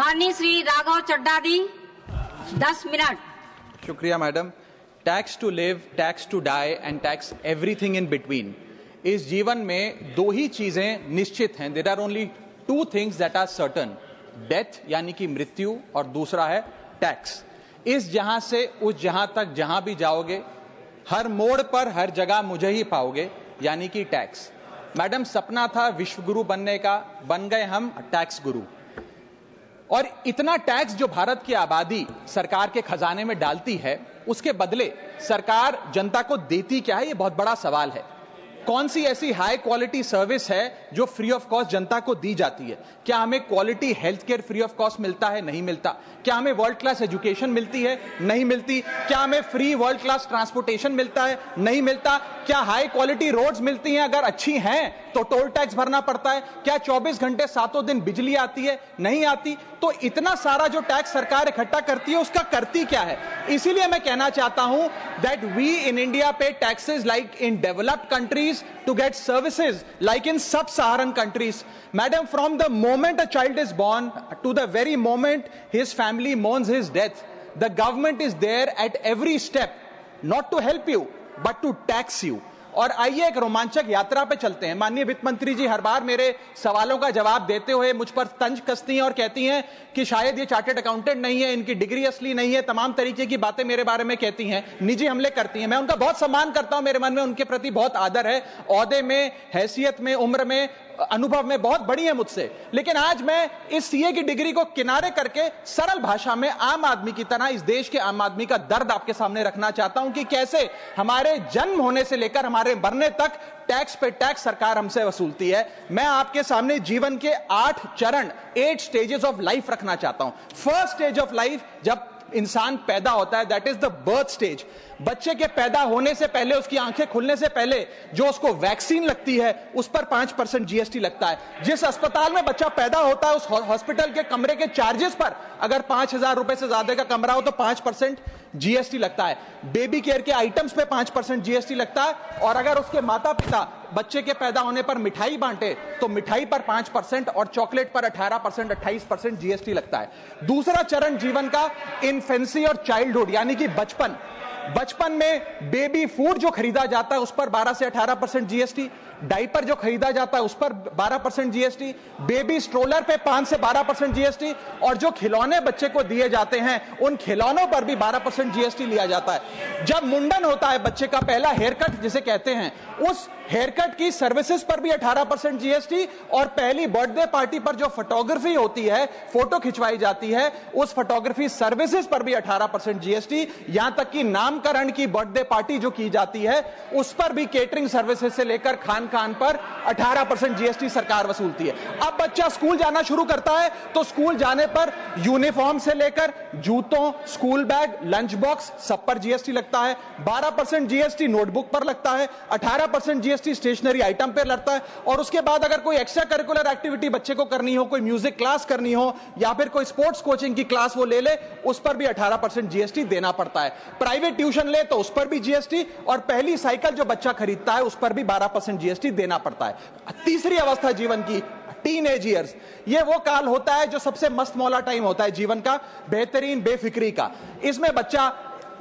माननीय श्री राघव चड्ढा जी 10 मिनट। शुक्रिया madam. Tax to live, tax to die and tax everything in between. इस जीवन में दो ही चीजें निश्चित हैं। There are only two things that are certain, death यानी कि मृत्यु, और दूसरा है टैक्स। इस जहां से उस जहां तक जहां भी जाओगे, हर मोड़ पर हर जगह मुझे ही पाओगे, यानी कि टैक्स। मैडम, सपना था विश्व गुरु बनने का, बन गए हम टैक्स गुरु। और इतना टैक्स जो भारत की आबादी सरकार के खजाने में डालती है, उसके बदले सरकार जनता को देती क्या है, ये बहुत बड़ा सवाल है। कौन सी ऐसी हाई क्वालिटी सर्विस है जो फ्री ऑफ कॉस्ट जनता को दी जाती है? क्या हमें quality health care free of cost मिलता है? नहीं मिलता। क्या हमें वर्ल्ड क्लास एजुकेशन मिलती है? नहीं मिलती। क्या हमें फ्री वर्ल्ड क्लास ट्रांसपोर्टेशन मिलता है? नहीं मिलता। क्या हाई क्वालिटी रोड्स मिलती हैं? अगर अच्छी हैं तो टोल टैक्स भरना पड़ता है। क्या 24 घंटे 7 दिन बिजली आती है? नहीं आती। तो इतना सारा जो टैक्स सरकार इकट्ठा करती है, उसका करती क्या है? इसीलिए मैं कहना चाहता हूं दैट वी इन इंडिया पे taxes like in developed countries to get services like in sub-Saharan countries. Madam, from the moment a child is born to the very moment his family mourns his death, the government is there at every step, not to help you but to tax you. और आइए एक रोमांचक यात्रा पे चलते हैं। माननीय वित्त मंत्री जी हर बार मेरे सवालों का जवाब देते हुए मुझ पर तंज कसती हैं और कहती हैं कि शायद ये चार्टर्ड अकाउंटेंट नहीं है, इनकी डिग्री असली नहीं है, तमाम तरीके की बातें मेरे बारे में कहती हैं, निजी हमले करती हैं। मैं उनका बहुत सम्मान करता हूं, मेरे मन में उनके प्रति बहुत आदर है। ओहदे में, हैसियत में, उम्र में, अनुभव में बहुत बड़ी है मुझसे। लेकिन आज मैं इस सीए की डिग्री को किनारे करके सरल भाषा में आम आदमी की तरह इस देश के आम आदमी का दर्द आपके सामने रखना चाहता हूं कि कैसे हमारे जन्म होने से लेकर हमारे मरने तक टैक्स पे टैक्स सरकार हमसे वसूलती है। मैं आपके सामने जीवन के 8 चरण, 8 स्टेजेस ऑफ लाइफ रखना चाहता हूं। फर्स्ट स्टेज ऑफ लाइफ, जब इंसान पैदा होता है, that is the birth stage. बच्चे के पैदा होने से पहले, उसकी आंखें खुलने से पहले जो उसको वैक्सीन लगती है, उस पर 5% जीएसटी लगता है। जिस अस्पताल में बच्चा पैदा होता है, उस हॉस्पिटल के कमरे के चार्जेस पर अगर 5,000 रुपए से ज्यादा का कमरा हो तो 5% जीएसटी लगता है। बेबी केयर के आइटम्स पे 5% जीएसटी लगता है। और अगर उसके माता पिता बच्चे के पैदा होने पर मिठाई बांटे तो मिठाई पर 5% और चॉकलेट पर 18%, 28% जीएसटी लगता है। दूसरा चरण जीवन का इन्फेंसी और चाइल्डहुड यानी कि बचपन। बचपन में बेबी फूड जो खरीदा जाता है उस पर 12 से 18% जीएसटी, डाइपर जो खरीदा जाता है उस पर 12% जीएसटी, बेबी स्ट्रोलर पे 5 से 12% जीएसटी, और जो खिलौने बच्चे को दिए जाते हैं उन खिलौनों पर भी 12% जीएसटी लिया जाता है। जब मुंडन होता है बच्चे का, पहला हेयर कट जिसे कहते हैं, उस हेयर कट की सर्विसेज पर भी 18% जीएसटी, और पहली बर्थडे पार्टी पर जो फोटोग्राफी होती है, फोटो खिंचवाई जाती है, उस फोटोग्राफी सर्विसेज पर भी 18% जीएसटी। यहां तक कि नामकरण की बर्थडे पार्टी जो की जाती है उस पर भी केटरिंग सर्विसेज से लेकर खान पर 18% जीएसटी सरकार वसूलती है। अब बच्चा स्कूल जाना शुरू करता है तो स्कूल जाने पर यूनिफॉर्म से लेकर जूतों, स्कूल बैग, लंच बॉक्स, सब पर जीएसटी लगता है। 12% जीएसटी नोटबुक पर लगता है, 18% जीएसटी स्टेशनरी आइटम पर लगता है। और उसके बाद अगर कोई एक्स्ट्रा करिकुलर एक्टिविटी बच्चे को करनी हो, कोई म्यूजिक क्लास करनी हो या फिर कोई स्पोर्ट्स कोचिंग की क्लास वो ले ले, उस पर भी 18% जीएसटी देना पड़ता है। प्राइवेट ट्यूशन ले तो उस पर भी जीएसटी, और पहली साइकिल जो बच्चा खरीदता है उस पर भी 12% जीएसटी देना पड़ता है। तीसरी अवस्था जीवन की, टीनेज ईयर्स, ये वो काल होता है जो सबसे मस्त मौला टाइम होता है जीवन का, बेहतरीन बेफिक्री का। इसमें बच्चा,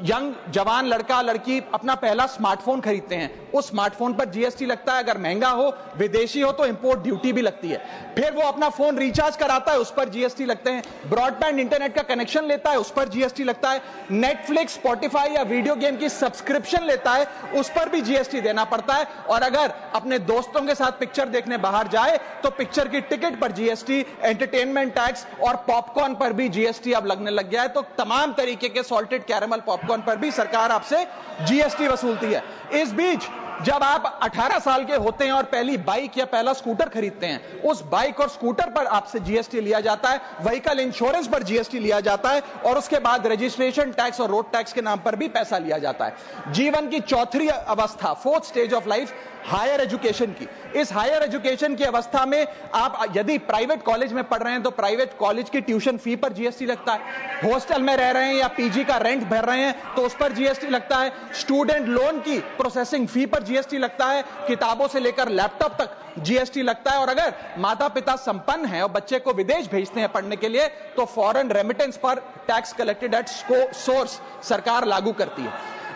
यंग जवान लड़का लड़की अपना पहला स्मार्टफोन खरीदते हैं। उस स्मार्टफोन पर जीएसटी लगता है, अगर महंगा हो, विदेशी हो तो इंपोर्ट ड्यूटी भी लगती है। फिर वो अपना फोन रिचार्ज कराता है, उस पर जीएसटी लगते हैं। ब्रॉडबैंड इंटरनेट का कनेक्शन लेता है, उस पर जीएसटी लगता है। नेटफ्लिक्स, स्पॉटिफाई या वीडियो गेम की सब्सक्रिप्शन लेता है, उस पर भी जीएसटी देना पड़ता है। और अगर अपने दोस्तों के साथ पिक्चर देखने बाहर जाए तो पिक्चर की टिकट पर जीएसटी, एंटरटेनमेंट टैक्स और पॉपकॉर्न पर भी जीएसटी अब लगने लग गया है। तो तमाम तरीके के सॉल्टेड कैरेमल पॉपकॉर्न पर भी सरकार आपसे जीएसटी वसूलती है। इस बीच जब आप 18 साल के होते हैं और पहली बाइक या पहला स्कूटर खरीदते हैं, उस बाइक और स्कूटर पर आपसे जीएसटी लिया जाता है, व्हीकल इंश्योरेंस पर जीएसटी लिया जाता है, और उसके बाद रजिस्ट्रेशन टैक्स और रोड टैक्स के नाम पर भी पैसा लिया जाता है। जीवन की चौथी अवस्था, fourth stage of life, higher education की। इस हायर एजुकेशन की अवस्था में आप यदि प्राइवेट कॉलेज में पढ़ रहे हैं तो प्राइवेट कॉलेज की ट्यूशन फी पर जीएसटी लगता है। हॉस्टल में रह रहे हैं या पीजी का रेंट भर रहे हैं तो उस पर जीएसटी लगता है। स्टूडेंट लोन की प्रोसेसिंग फी पर जीएसटी लगता है, किताबों से लेकर लैपटॉप तक जीएसटी लगता है। और अगर माता पिता संपन्न हैं और बच्चे को विदेश भेजते हैं पढ़ने के लिए तो फॉरेन रेमिटेंस पर टैक्स कलेक्टेड एट सोर्स सरकार लागू करती है।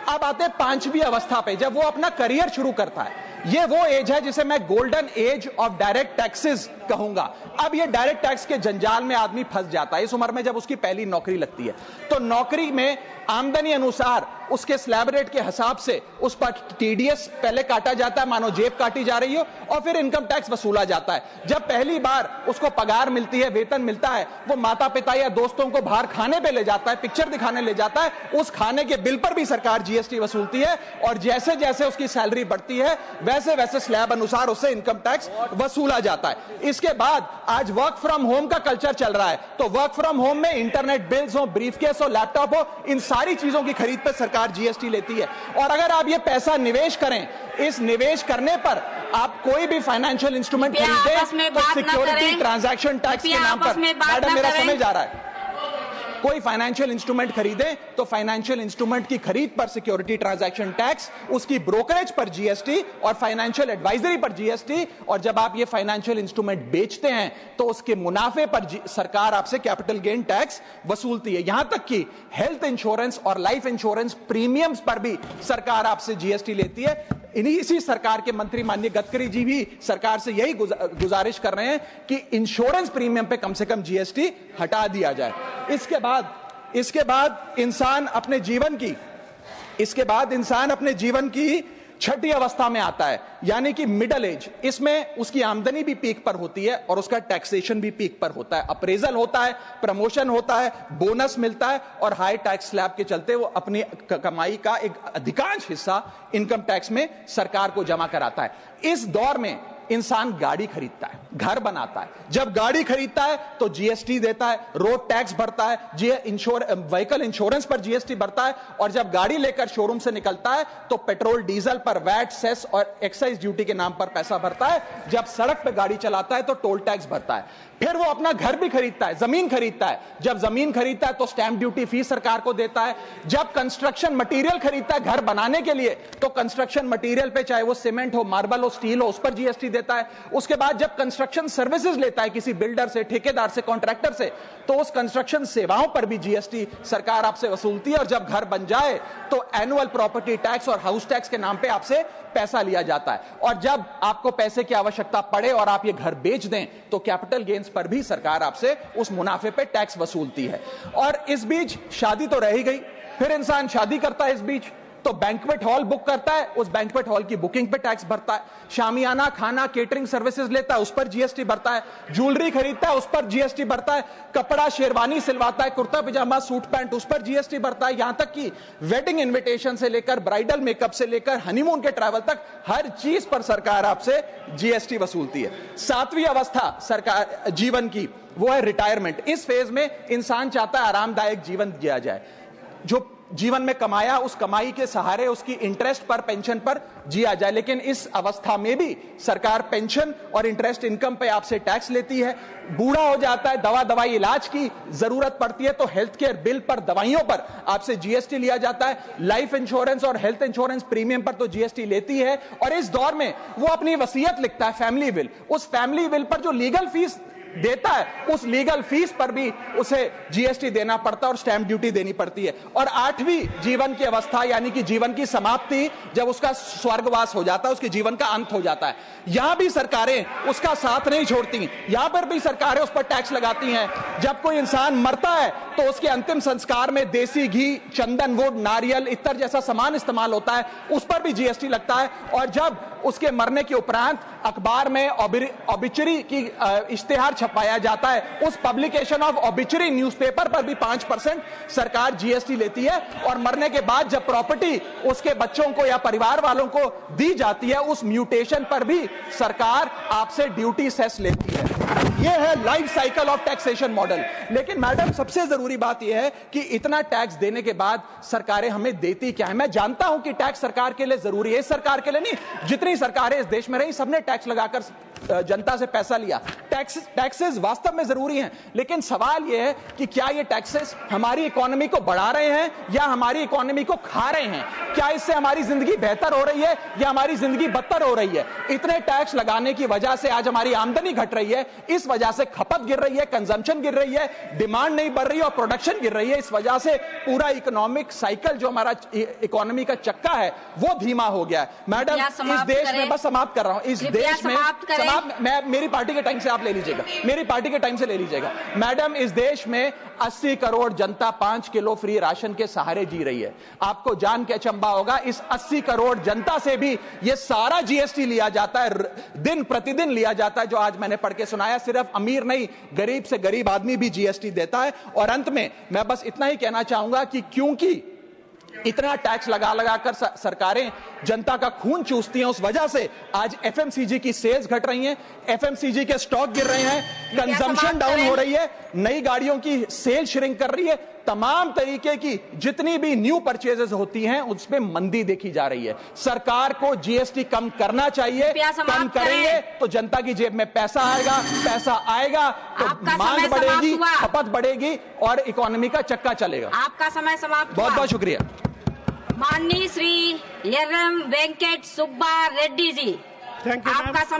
अब आते हैं पांचवी अवस्था पे, जब वो अपना करियर शुरू करता है। ये वो एज है जिसे मैं golden age of direct taxes कहूंगा। अब ये डायरेक्ट टैक्स के जंजाल में आदमी फंस जाता है इस उम्र में, जब उसकी पहली नौकरी लगती है। तो नौकरी में आमदनी अनुसार उसके स्लैब रेट के हिसाब से उस पर टीडीएस पहले काटा जाता है, मानो जेब काटी जा रही हो, और फिर इनकम टैक्स वसूला जाता है। जब पहली बार उसको पगार मिलती है, वेतन मिलता है, वो माता पिता या दोस्तों को बाहर खाने पे ले जाता है, पिक्चर दिखाने ले जाता है, उस खाने के बिल पर भी सरकार जीएसटी वसूलती है। और जैसे जैसे उसकी सैलरी बढ़ती है वैसे वैसे स्लैब अनुसार उससे इनकम टैक्स वसूला जाता है। इसके बाद आज वर्क फ्रॉम होम का कल्चर चल रहा है, तो वर्क फ्रॉम होम में इंटरनेट बिल्स हो, ब्रीफकेस हो, लैपटॉप हो, इन सारी चीजों की खरीद पर सरकार जीएसटी लेती है। और अगर आप ये पैसा निवेश करें, इस निवेश करने पर आप कोई भी फाइनेंशियल इंस्ट्रूमेंट खरीदें तो सिक्योरिटी ट्रांजैक्शन टैक्स के नाम पर, मैडम मेरा समय जा रहा है, कोई फाइनेंशियल इंस्ट्रूमेंट खरीदे तो फाइनेंशियल इंस्ट्रूमेंट की खरीद पर सिक्योरिटी ट्रांजैक्शन टैक्स, उसकी ब्रोकरेज पर जीएसटी और फाइनेंशियल एडवाइजरी पर जीएसटी। और जब आप ये फाइनेंशियल इंस्ट्रूमेंट बेचते हैं तो उसके मुनाफे पर सरकार आपसे कैपिटल गेन टैक्स वसूलती है। यहां तक कि हेल्थ इंश्योरेंस और लाइफ इंश्योरेंस प्रीमियम्स पर भी सरकार आपसे जीएसटी लेती है। इसी सरकार के मंत्री माननीय गडकरी जी भी सरकार से यही गुजारिश कर रहे हैं कि इंश्योरेंस प्रीमियम पे कम से कम जीएसटी हटा दिया जाए। इसके बाद इंसान अपने जीवन की छठी अवस्था में आता है, यानी कि मिडिल एज। इसमें उसकी आमदनी भी पीक पर होती है और उसका टैक्सेशन भी पीक पर होता है। अप्रेजल होता है, प्रमोशन होता है, बोनस मिलता है और हाई टैक्स स्लैब के चलते वो अपनी कमाई का एक अधिकांश हिस्सा इनकम टैक्स में सरकार को जमा कराता है। इस दौर में इंसान गाड़ी खरीदता है, घर बनाता है। जब गाड़ी खरीदता है तो जीएसटी देता है, रोड टैक्स भरता है, व्हीकल इंश्योरेंस पर जीएसटी भरता है। और जब गाड़ी लेकर शोरूम से निकलता है तो पेट्रोल डीजल पर वैट, सेस और एक्साइज ड्यूटी के नाम पर पैसा भरता है। जब सड़क पर गाड़ी चलाता है तो टोल टैक्स भरता है। फिर वो अपना घर भी खरीदता है, जमीन खरीदता है। जब जमीन खरीदता है तो स्टैंप ड्यूटी फीस सरकार को देता है। जब कंस्ट्रक्शन मटेरियल खरीदता है घर बनाने के लिए तो कंस्ट्रक्शन मटेरियल पे, चाहे वो सीमेंट हो, मार्बल हो, स्टील हो, उस पर जीएसटी देता है। उसके बाद जब कंस्ट्रक्शन सर्विसेज लेता है किसी बिल्डर से, ठेकेदार से, कॉन्ट्रैक्टर से, तो उस कंस्ट्रक्शन सेवाओं पर भी जीएसटी सरकार आपसे वसूलती है। और जब घर बन जाए तो एनुअल प्रॉपर्टी टैक्स और हाउस टैक्स के नाम पे आपसे पैसा लिया जाता है। और जब आपको पैसे की आवश्यकता पड़े और आप ये घर बेच दें तो कैपिटल गेन्स पर भी सरकार आपसे उस मुनाफे पे टैक्स वसूलती है। और इस बीच शादी तो रह ही गई, फिर इंसान शादी करता है, इस बीच तो बैंक्वेट हॉल बुक करता है, उस बैंक्वेट हॉल की बुकिंग पे टैक्स भरता है। शामियाना, खाना, केटरिंग सर्विसेज लेता है, उस पर जीएसटी भरता है। ज्वेलरी खरीदता है, उस पर जीएसटी भरता है। कपड़ा, शेरवानी सिलवाता है, कुर्ता पजामा, सूट पैंट, उस पर जीएसटी भरता है। यहां तक कि वेडिंग इन्विटेशन से लेकर, ब्राइडल मेकअप से लेकर, हनीमून के ट्रैवल तक हर चीज पर सरकार आपसे जीएसटी वसूलती है। सातवीं अवस्था सरकार जीवन की वो है रिटायरमेंट। इस फेज में इंसान चाहता है आरामदायक जीवन जिया जाए, जो जीवन में कमाया उस कमाई के सहारे उसकी इंटरेस्ट पर, पेंशन पर जिया जाए। लेकिन इस अवस्था में भी सरकार पेंशन और इंटरेस्ट इनकम पे आपसे टैक्स लेती है। बूढ़ा हो जाता है, दवाई इलाज की जरूरत पड़ती है तो हेल्थ केयर बिल पर, दवाइयों पर आपसे जीएसटी लिया जाता है। लाइफ इंश्योरेंस और हेल्थ इंश्योरेंस प्रीमियम पर तो जीएसटी लेती है। और इस दौर में वो अपनी वसीयत लिखता है, फैमिली विल। उस फैमिली विल पर जो लीगल फीस देता है, उस लीगल फीस पर भी उसे जीएसटी देना पड़ता है और स्टैंप ड्यूटी देनी पड़ती है। और आठवीं जीवन की अवस्था, यानी कि जीवन की समाप्ति, जब उसका स्वर्गवास हो जाता है, उसके जीवन का अंत हो जाता है, यहां भी सरकारें उसका साथ नहीं छोड़ती। यहां पर भी सरकारें उस पर टैक्स लगाती हैं। जब कोई इंसान मरता है तो उसके अंतिम संस्कार में देसी घी, चंदन वुड, नारियल, इत्तर जैसा सामान इस्तेमाल होता है, उस पर भी जीएसटी लगता है। और जब उसके मरने के उपरांत अखबार में ऑबिचुरी की इश्तेहार छपाया जाता है, उस पब्लिकेशन ऑफ ऑबिचुरी न्यूज़पेपर पर भी 5% सरकार जीएसटी लेती है। और मरने के बाद जब प्रॉपर्टी उसके बच्चों को या परिवार वालों को दी जाती है, उस म्यूटेशन पर भी सरकार आपसे ड्यूटी सेस लेती है। यह है life cycle of taxation model. लेकिन मैडम, सबसे जरूरी बात यह है कि इतना टैक्स देने के बाद सरकारें हमें देती क्या है। मैं जानता हूं कि टैक्स सरकार के लिए जरूरी है, इस सरकार के लिए नहीं, जितनी सरकारें इस देश में रही सबने टैक्स लगाकर जनता से पैसा लिया। टैक्सेस वास्तव में जरूरी हैं, लेकिन सवाल यह है कि क्या ये टैक्सेस हमारी इकोनॉमी को बढ़ा रहे हैं या हमारी इकोनॉमी को खा रहे हैं? क्या इससे हमारी जिंदगी बेहतर हो रही है या हमारी जिंदगी बदतर हो रही है? इतने टैक्स लगाने की वजह से आज हमारी आमदनी घट रही है, इस वजह से खपत गिर रही है, कंजम्पशन गिर रही है, डिमांड नहीं बढ़ रही है और प्रोडक्शन गिर रही है। इस वजह से पूरा इकोनॉमिक साइकिल जो हमारा इकोनॉमी का चक्का है वो धीमा हो गया है। मैडम, इस देश में, बस समाप्त कर रहा हूं, इस देश में मैं मेरी पार्टी के टाइम से आप ले लीजिएगा, मेरी पार्टी के टाइम से ले लीजिएगा। मैडम, इस देश में 80 करोड़ जनता 5 किलो फ्री राशन के सहारे जी रही है। आपको जान के अचंभा होगा, इस 80 करोड़ जनता से भी ये सारा जीएसटी लिया जाता है, दिन प्रतिदिन लिया जाता है, जो आज मैंने पढ़ के सुनाया। सिर्फ अमीर नहीं, गरीब से गरीब आदमी भी जीएसटी देता है। और अंत में मैं बस इतना ही कहना चाहूंगा कि क्योंकि इतना टैक्स लगा लगा कर सरकारें जनता का खून चूसती हैं, उस वजह से आज एफएमसीजी की सेल्स घट रही हैं, एफएमसीजी के स्टॉक गिर रहे हैं, कंजम्पशन डाउन हो रही है, नई गाड़ियों की सेल श्रिंक कर रही है। तमाम तरीके की जितनी भी न्यू परचेजेस होती हैं उसमें मंदी देखी जा रही है। सरकार को जीएसटी कम करना चाहिए, कम करेंगे तो जनता की जेब में पैसा आएगा, पैसा आएगा तो मांग बढ़ेगी, खपत बढ़ेगी और इकोनॉमी का चक्का चलेगा। आपका समय समाप्त। बहुत बहुत शुक्रिया। माननीय श्री एम वेंकट सुब्बा रेड्डी जी, आपका समय